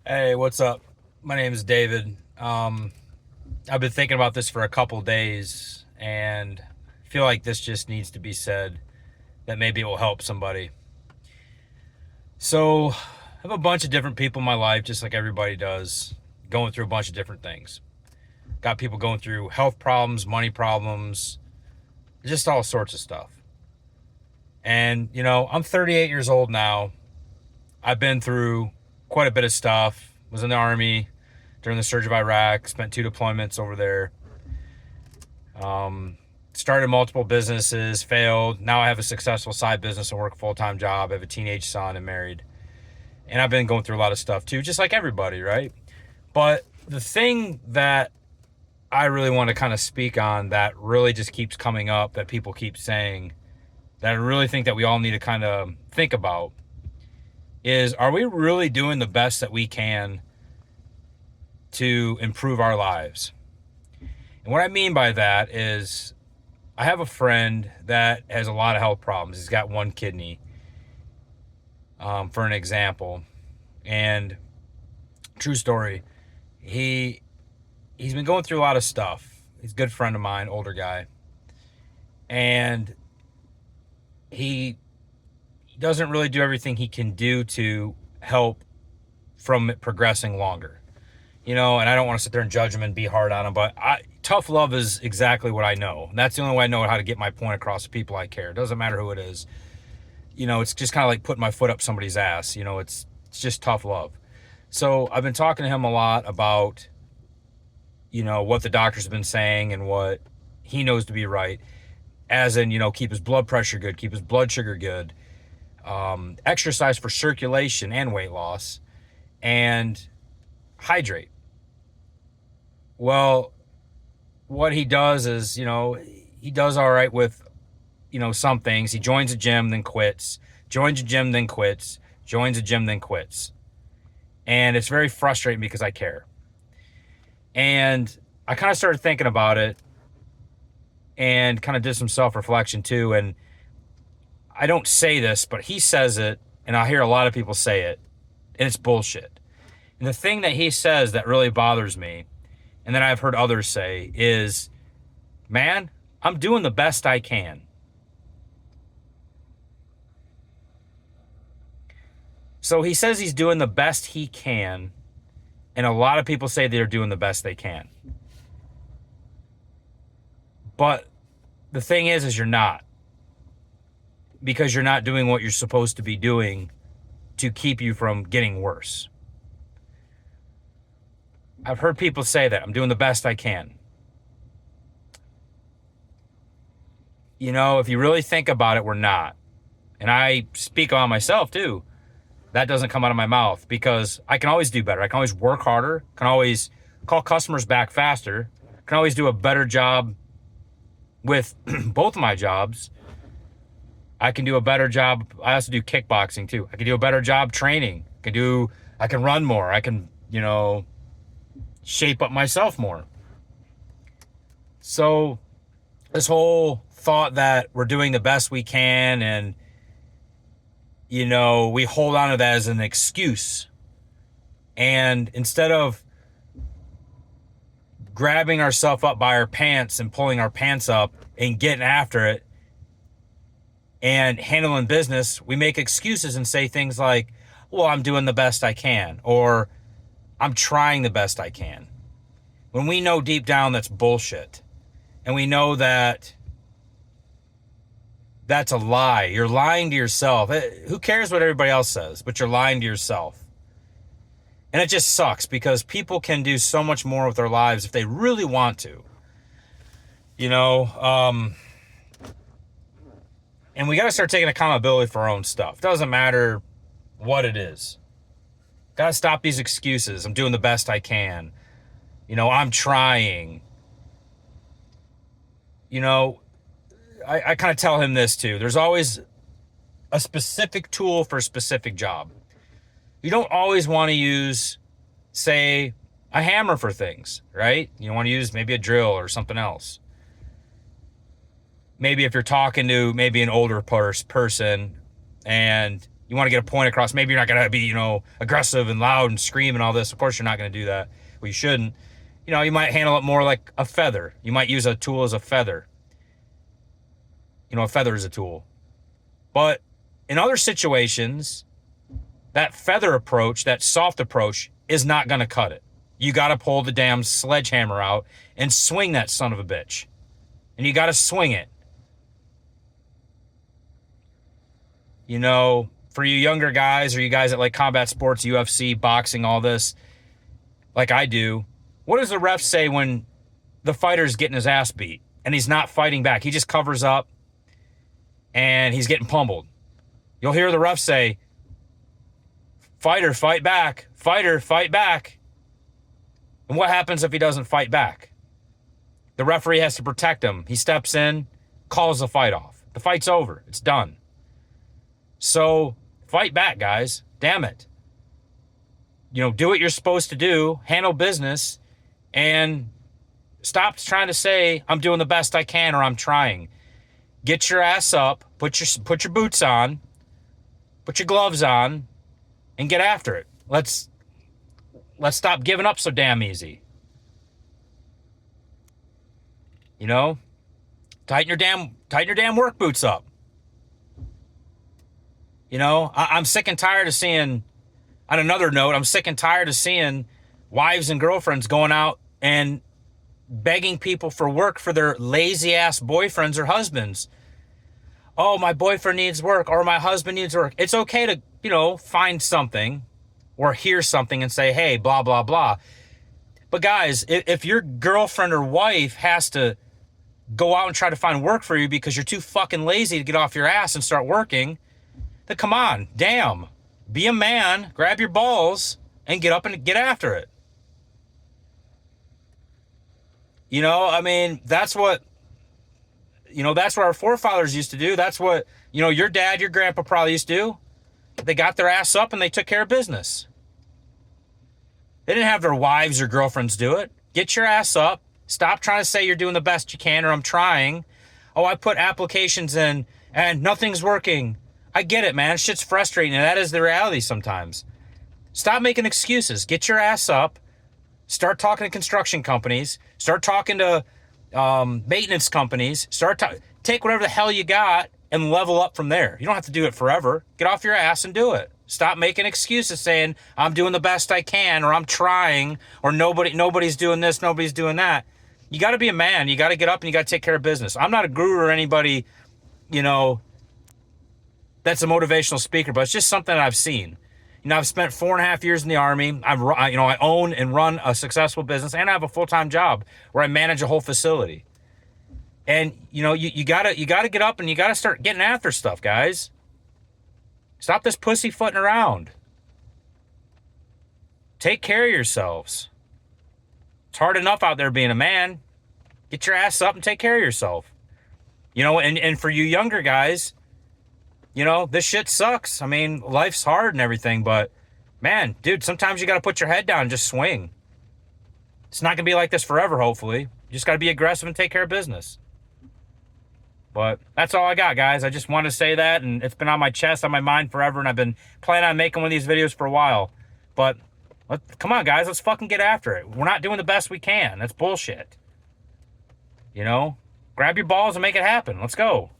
Hey, what's up? My name is David. I've been thinking about this for a couple days and feel like this just needs to be said that maybe it will help somebody. So, I have a bunch of different people in my life, just like everybody does, going through a bunch of different things. Got people going through health problems, money problems, just all sorts of stuff. And, I'm 38 years old now. I've been through quite a bit of stuff. Was in the Army during the surge of Iraq, spent 2 deployments over there. Started multiple businesses, failed. Now I have a successful side business and work a full-time job. I have a teenage son and married. And I've been going through a lot of stuff too, just like everybody, right? But the thing that I really want to kind of speak on that really just keeps coming up, that people keep saying, that I really think that we all need to kind of think about is, are we really doing the best that we can to improve our lives? And what I mean by that is, I have a friend that has a lot of health problems. He's got one kidney, for an example. And true story, he's been going through a lot of stuff. He's a good friend of mine, older guy. And he doesn't really do everything he can do to help from it progressing longer. And I don't want to sit there and judge him and be hard on him, but tough love is exactly what I know. And that's the only way I know how to get my point across to people I care. It doesn't matter who it is. It's just kind of like putting my foot up somebody's ass. It's just tough love. So I've been talking to him a lot about, what the doctors have been saying and what he knows to be right. As in, keep his blood pressure good, keep his blood sugar good, exercise for circulation and weight loss, and hydrate. Well, what he does is, he does all right with, some things. He joins a gym, then quits, joins a gym, then quits, joins a gym, then quits. And it's very frustrating because I care. And I kind of started thinking about it and kind of did some self-reflection too. And I don't say this, but he says it, and I hear a lot of people say it, and it's bullshit. And the thing that he says that really bothers me, and that I've heard others say, is, man, I'm doing the best I can. So he says he's doing the best he can, and a lot of people say they're doing the best they can. But the thing is you're not. Because you're not doing what you're supposed to be doing to keep you from getting worse. I've heard people say that I'm doing the best I can. If you really think about it, we're not. And I speak on myself too. That doesn't come out of my mouth because I can always do better. I can always work harder, can always call customers back faster, can always do a better job with both of my jobs. I can do a better job. I also do kickboxing too. I can do a better job training. I can run more. I can, shape up myself more. So this whole thought that we're doing the best we can and, we hold on to that as an excuse. And instead of grabbing ourselves up by our pants and pulling our pants up and getting after it and handling business, we make excuses and say things like, well, I'm doing the best I can, or I'm trying the best I can. When we know deep down that's bullshit. And we know that that's a lie. You're lying to yourself. Who cares what everybody else says, but you're lying to yourself. And it just sucks because people can do so much more with their lives if they really want to. And we got to start taking accountability for our own stuff. Doesn't matter what it is. Got to stop these excuses. I'm doing the best I can. I'm trying. I kind of tell him this too. There's always a specific tool for a specific job. You don't always want to use, say, a hammer for things, right? You want to use maybe a drill or something else. Maybe if you're talking to maybe an older person and You want to get a point across. Maybe you're not going to be, aggressive and loud and scream and all this. Of course, you're not going to do that. Well, you shouldn't. You might handle it more like a feather. You might use a tool as a feather. A feather is a tool. But in other situations, that feather approach, that soft approach, is not going to cut it. You got to pull the damn sledgehammer out and swing that son of a bitch. And you got to swing it. For you younger guys, or you guys that like combat sports, UFC, boxing, all this, like I do, what does the ref say when the fighter's getting his ass beat and he's not fighting back? He just covers up and he's getting pummeled. You'll hear the ref say, fighter, fight back. Fighter, fight back. And what happens if he doesn't fight back? The referee has to protect him. He steps in, calls the fight off. The fight's over. It's done. So fight back, guys. Damn it. Do what you're supposed to do, handle business, and stop trying to say, I'm doing the best I can or I'm trying. Get your ass up, put your boots on, put your gloves on, and get after it. Let's stop giving up so damn easy. Tighten your damn work boots up. I'm sick and tired of seeing, on another note, I'm sick and tired of seeing wives and girlfriends going out and begging people for work for their lazy ass boyfriends or husbands. Oh, my boyfriend needs work, or my husband needs work. It's okay to, find something or hear something and say, hey, blah, blah, blah. But guys, if your girlfriend or wife has to go out and try to find work for you because you're too fucking lazy to get off your ass and start working, then come on, damn. Be a man, grab your balls, and get up and get after it. That's what, that's what our forefathers used to do. That's what, your dad, your grandpa probably used to do. They got their ass up and they took care of business. They didn't have their wives or girlfriends do it. Get your ass up. Stop trying to say you're doing the best you can or I'm trying. Oh, I put applications in and nothing's working. I get it, man. Shit's frustrating, and that is the reality sometimes. Stop making excuses. Get your ass up. Start talking to construction companies. Start talking to maintenance companies. Take whatever the hell you got and level up from there. You don't have to do it forever. Get off your ass and do it. Stop making excuses saying, I'm doing the best I can, or I'm trying, or nobody's doing this, nobody's doing that. You got to be a man. You got to get up and you got to take care of business. I'm not a guru or anybody, that's a motivational speaker, but it's just something that I've seen. I've spent 4.5 years in the Army. I own and run a successful business, and I have a full-time job where I manage a whole facility. And, you gotta get up and you gotta start getting after stuff, guys. Stop this pussyfooting around. Take care of yourselves. It's hard enough out there being a man. Get your ass up and take care of yourself. And for you younger guys, this shit sucks. Life's hard and everything, but man, dude, sometimes you got to put your head down and just swing. It's not going to be like this forever, hopefully. You just got to be aggressive and take care of business. But that's all I got, guys. I just wanted to say that, and it's been on my chest, on my mind forever, and I've been planning on making one of these videos for a while. But come on, guys, let's fucking get after it. We're not doing the best we can. That's bullshit. Grab your balls and make it happen. Let's go.